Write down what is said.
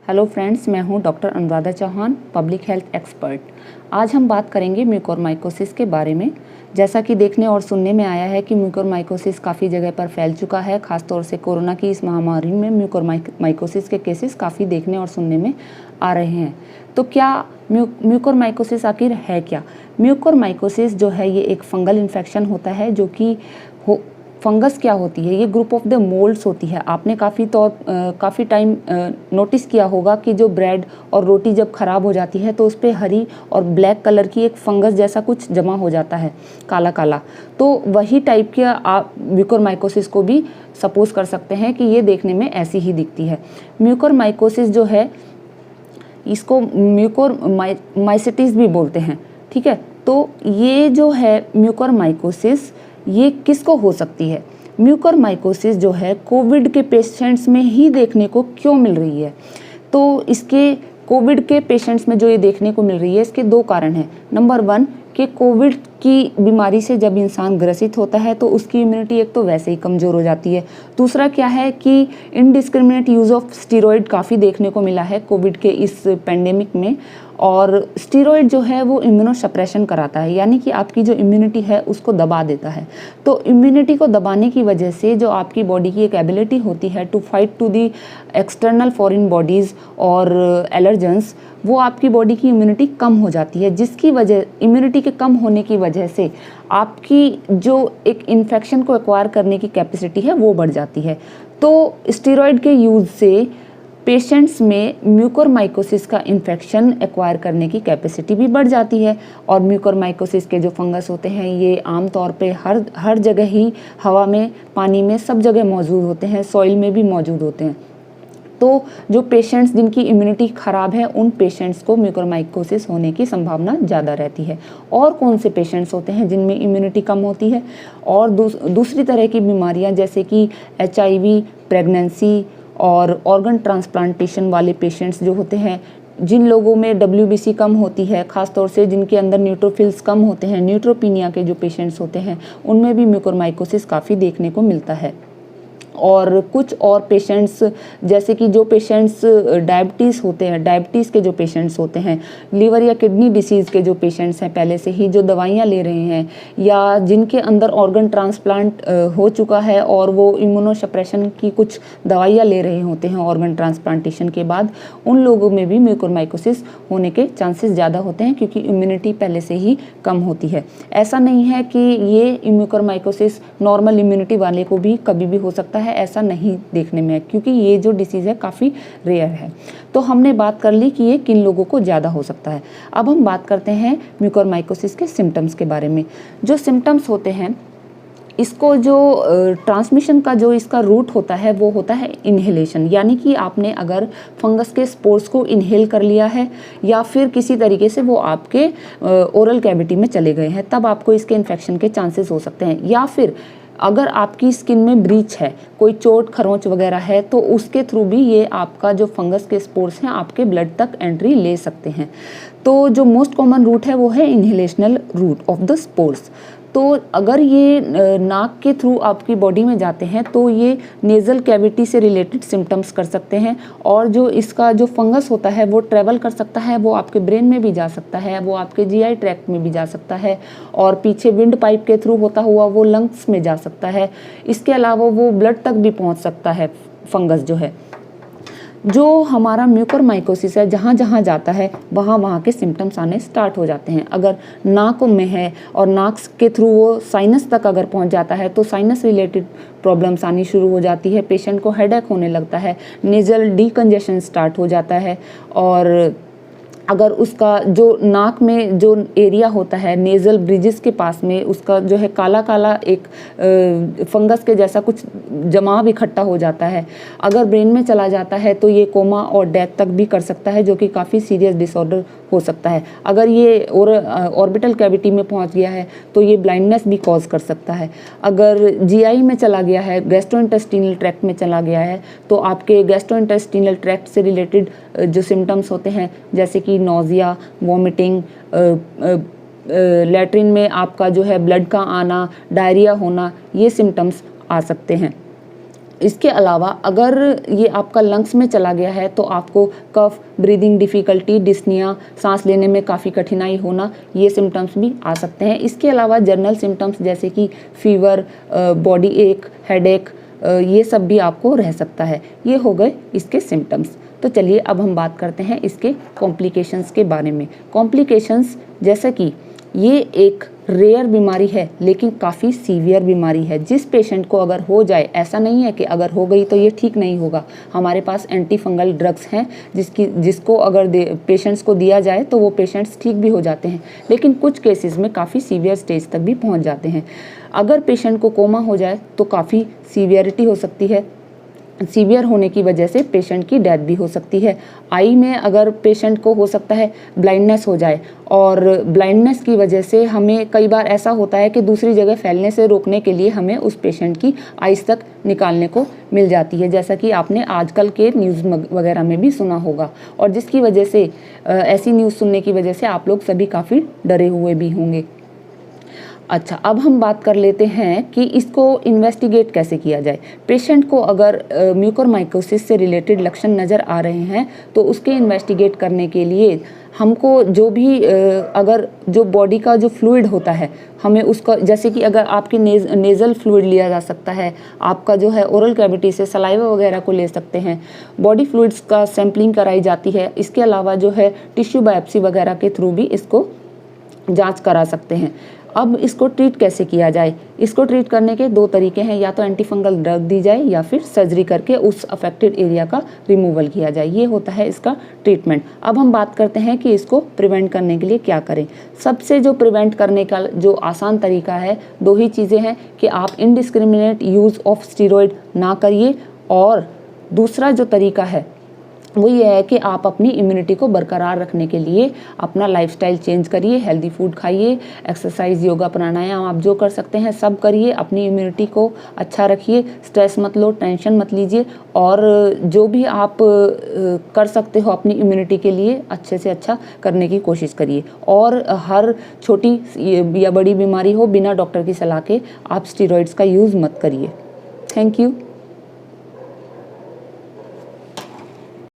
Hello friends, मैं हूं doctor Anuradha Chauhan, public health expert. आज हम बात करेंगे म्यूकोरमाइकोसिस के बारे में। जैसा कि देखने और सुनने में आया है कि म्यूकोरमाइकोसिस काफ़ी जगह पर फैल चुका है। खासतौर से कोरोना की इस महामारी में म्यूकोरमाइकोसिस के केसेस काफ़ी देखने और सुनने में आ रहे हैं। तो क्या म्यूकोरमाइकोसिस आखिर है क्या? म्यूकोरमाइकोसिस जो है ये एक फंगल इन्फेक्शन होता है जो कि फंगस क्या होती है? ये ग्रुप ऑफ द मोल्ड्स होती है। आपने काफ़ी टाइम नोटिस किया होगा कि जो ब्रेड और रोटी जब ख़राब हो जाती है तो उस पर हरी और ब्लैक कलर की एक फंगस जैसा कुछ जमा हो जाता है, काला काला। तो वही टाइप के आप म्यूकोरमाइकोसिस को भी सपोज कर सकते हैं कि ये देखने में ऐसी ही दिखती है। म्यूकोरमाइकोसिस जो है इसको म्यूकोरमाइसिटिस भी बोलते हैं, ठीक है। तो ये जो है म्यूकोरमाइकोसिस ये किसको हो सकती है? म्यूकोरमाइकोसिस जो है कोविड के पेशेंट्स में ही देखने को क्यों मिल रही है? तो इसके कोविड के पेशेंट्स में जो ये देखने को मिल रही है, इसके दो कारण हैं। नंबर 1 कि कोविड की बीमारी से जब इंसान ग्रसित होता है तो उसकी इम्यूनिटी एक तो वैसे ही कमज़ोर हो जाती है। दूसरा क्या है कि इनडिस्क्रिमिनेट यूज़ ऑफ स्टीरॉयड काफ़ी देखने को मिला है कोविड के इस पेंडेमिक में। और स्टीरॉयड जो है वो इम्यूनोसप्रेशन कराता है, यानी कि आपकी जो इम्यूनिटी है उसको दबा देता है। तो इम्यूनिटी को दबाने की वजह से जो आपकी बॉडी की एक एबिलिटी होती है to fight to the external foreign bodies और एलर्जेंस, वो आपकी बॉडी की इम्यूनिटी कम हो जाती है, जिसकी वजह इम्यूनिटी के कम होने की वजह से आपकी जो एक इन्फेक्शन को एक्वायर करने की कैपेसिटी है वो बढ़ जाती है। तो स्टीरॉयड के यूज़ से पेशेंट्स में म्यूकोरमाइकोसिस का इन्फेक्शन एक्वायर करने की कैपेसिटी भी बढ़ जाती है। और म्यूकोरमाइकोसिस के जो फंगस होते हैं ये आमतौर पे हर जगह ही, हवा में, पानी में, सब जगह मौजूद होते हैं, सॉइल में भी मौजूद होते हैं। तो जो पेशेंट्स जिनकी इम्यूनिटी ख़राब है उन पेशेंट्स को म्यूकोरमाइकोसिस होने की संभावना ज़्यादा रहती है। और कौन से पेशेंट्स होते हैं जिनमें इम्यूनिटी कम होती है? और दूसरी तरह की बीमारियां जैसे कि HIV, प्रेगनेंसी और ऑर्गन ट्रांसप्लांटेशन वाले पेशेंट्स जो होते हैं, जिन लोगों में WBC कम होती है, ख़ासतौर से जिनके अंदर न्यूट्रोफिल्स कम होते हैं, न्यूट्रोपीनिया के जो पेशेंट्स होते हैं, उनमें भी म्यूकोरमाइकोसिस काफ़ी देखने को मिलता है। और कुछ और पेशेंट्स जैसे कि जो पेशेंट्स डायबिटीज़ होते हैं, डायबिटीज़ के जो पेशेंट्स होते हैं, लीवर या किडनी डिसीज़ के जो पेशेंट्स हैं, पहले से ही जो दवाइयाँ ले रहे हैं, या जिनके अंदर ऑर्गन ट्रांसप्लांट हो चुका है और वो इम्यूनोसप्रेशन की कुछ दवाइयाँ ले रहे होते हैं ऑर्गन ट्रांसप्लांटेशन के बाद, उन लोगों में भी म्यूकोरमाइकोसिस होने के चांसेस ज़्यादा होते हैं क्योंकि इम्यूनिटी पहले से ही कम होती है। ऐसा नहीं है कि ये म्यूकोरमाइकोसिस नॉर्मल इम्यूनिटी वाले को भी कभी भी हो सकता है, ऐसा नहीं देखने में है क्योंकि ये जो डिसीज़ है काफ़ी रेयर है। तो हमने बात कर ली कि ये किन लोगों को ज़्यादा हो सकता है। अब हम बात करते हैं म्यूकोरमाइकोसिस के सिम्टम्स के बारे में। जो सिम्टम्स होते हैं, इसको जो ट्रांसमिशन का जो इसका रूट होता है वो होता है इन्हेलेशन, यानी कि आपने अगर फंगस के स्पोर्स को इन्हेल कर लिया है या फिर किसी तरीके से वो आपके ओरल कैविटी में चले गए हैं, तब आपको इसके इन्फेक्शन के चांसेस हो सकते हैं। या फिर अगर आपकी स्किन में ब्रीच है, कोई चोट खरोंच वगैरह है, तो उसके थ्रू भी ये आपका जो फंगस के स्पोर्स हैं आपके ब्लड तक एंट्री ले सकते हैं। तो जो मोस्ट कॉमन रूट है वो है इन्हेलेशनल रूट ऑफ द स्पोर्स। तो अगर ये नाक के थ्रू आपकी बॉडी में जाते हैं तो ये नेज़ल कैविटी से रिलेटेड सिम्टम्स कर सकते हैं। और जो इसका जो फंगस होता है वो ट्रैवल कर सकता है, वो आपके ब्रेन में भी जा सकता है, वो आपके GI ट्रैक्ट में भी जा सकता है, और पीछे विंड पाइप के थ्रू होता हुआ वो लंग्स में जा सकता है। इसके अलावा वो ब्लड तक भी पहुँच सकता है फंगस जो है। जो हमारा म्यूकोरमाइकोसिस है जहाँ जहाँ जाता है वहाँ वहाँ के सिम्टम्स आने स्टार्ट हो जाते हैं। अगर नाक में है और नाक के थ्रू वो साइनस तक अगर पहुँच जाता है तो साइनस रिलेटेड प्रॉब्लम्स आनी शुरू हो जाती है, पेशेंट को हेडेक होने लगता है, नेज़ल डीकंजेशन स्टार्ट हो जाता है। और अगर उसका जो नाक में जो एरिया होता है नेज़ल ब्रिजेस के पास में, उसका जो है काला काला एक फंगस के जैसा कुछ जमाव इकट्ठा हो जाता है। अगर ब्रेन में चला जाता है तो ये कोमा और डेथ तक भी कर सकता है, जो कि काफ़ी सीरियस डिसऑर्डर हो सकता है। अगर ये ऑर्बिटल कैविटी में पहुंच गया है तो ये ब्लाइंडनेस भी कॉज कर सकता है। अगर GI में चला गया है, गैस्ट्रोइंटेस्टिनल ट्रैक्ट में चला गया है, तो आपके गैस्ट्रोइंटेस्टिनल ट्रैक्ट से रिलेटेड जो सिम्टम्स होते हैं जैसे कि नोज़िया, वॉमिटिंग, लैट्रिन में आपका जो है ब्लड का आना, डायरिया होना, ये सिम्टम्स आ सकते हैं। इसके अलावा अगर ये आपका लंग्स में चला गया है तो आपको कफ, ब्रीदिंग डिफ़िकल्टी, डिस्निया, सांस लेने में काफ़ी कठिनाई होना, ये सिम्टम्स भी आ सकते हैं। इसके अलावा जनरल सिम्टम्स जैसे कि फीवर, बॉडी एक, हेडेक, ये सब भी आपको रह सकता है। ये हो गए इसके सिम्टम्स। तो चलिए अब हम बात करते हैं इसके कॉम्प्लिकेशंस के बारे में। कॉम्प्लिकेशंस जैसे कि ये एक रेयर बीमारी है लेकिन काफ़ी सीवियर बीमारी है। जिस पेशेंट को अगर हो जाए, ऐसा नहीं है कि अगर हो गई तो ये ठीक नहीं होगा। हमारे पास एंटी फंगल ड्रग्स हैं जिसको अगर पेशेंट्स को दिया जाए तो वो पेशेंट्स ठीक भी हो जाते हैं, लेकिन कुछ केसेस में काफ़ी सीवियर स्टेज तक भी पहुंच जाते हैं। अगर पेशेंट को कोमा हो जाए तो काफ़ी सीवियरिटी हो सकती है। सीवियर होने की वजह से पेशेंट की डेथ भी हो सकती है। आई में अगर पेशेंट को हो सकता है ब्लाइंडनेस हो जाए, और ब्लाइंडनेस की वजह से हमें कई बार ऐसा होता है कि दूसरी जगह फैलने से रोकने के लिए हमें उस पेशेंट की आइज़ तक निकालने को मिल जाती है, जैसा कि आपने आजकल के न्यूज़ वगैरह में भी सुना होगा, और जिसकी वजह से ऐसी न्यूज़ सुनने की वजह से आप लोग सभी काफ़ी डरे हुए भी होंगे। अच्छा, अब हम बात कर लेते हैं कि इसको इन्वेस्टिगेट कैसे किया जाए। पेशेंट को अगर म्यूकोरमाइकोसिस से रिलेटेड लक्षण नज़र आ रहे हैं तो उसके इन्वेस्टिगेट करने के लिए हमको जो भी अगर जो बॉडी का जो फ्लूइड होता है, हमें उसका, जैसे कि अगर आपके नेज़ल फ्लूइड लिया जा सकता है, आपका जो है ओरल कैविटी से सलाइवा वगैरह को ले सकते हैं, बॉडी फ्लूइड्स का सैम्पलिंग कराई जाती है। इसके अलावा जो है टिश्यू बायोप्सी वगैरह के थ्रू भी इसको जांच करा सकते हैं। अब इसको ट्रीट कैसे किया जाए? इसको ट्रीट करने के दो तरीके हैं, या तो एंटीफंगल ड्रग दी जाए या फिर सर्जरी करके उस अफेक्टेड एरिया का रिमूवल किया जाए। ये होता है इसका ट्रीटमेंट। अब हम बात करते हैं कि इसको प्रिवेंट करने के लिए क्या करें। सबसे जो प्रिवेंट करने का जो आसान तरीका है, दो ही चीज़ें हैं कि आप इनडिस्क्रिमिनेट यूज़ ऑफ स्टीरॉयड ना करिए, और दूसरा जो तरीका है वो ये है कि आप अपनी इम्यूनिटी को बरकरार रखने के लिए अपना लाइफस्टाइल चेंज करिए, हेल्दी फूड खाइए, एक्सरसाइज, योगा, प्राणायाम आप जो कर सकते हैं सब करिए, अपनी इम्यूनिटी को अच्छा रखिए, स्ट्रेस मत लो, टेंशन मत लीजिए, और जो भी आप कर सकते हो अपनी इम्यूनिटी के लिए अच्छे से अच्छा करने की कोशिश करिए। और हर छोटी या बड़ी बीमारी हो, बिना डॉक्टर की सलाह के आप स्टीरॉयड्स का यूज़ मत करिए। Thank you.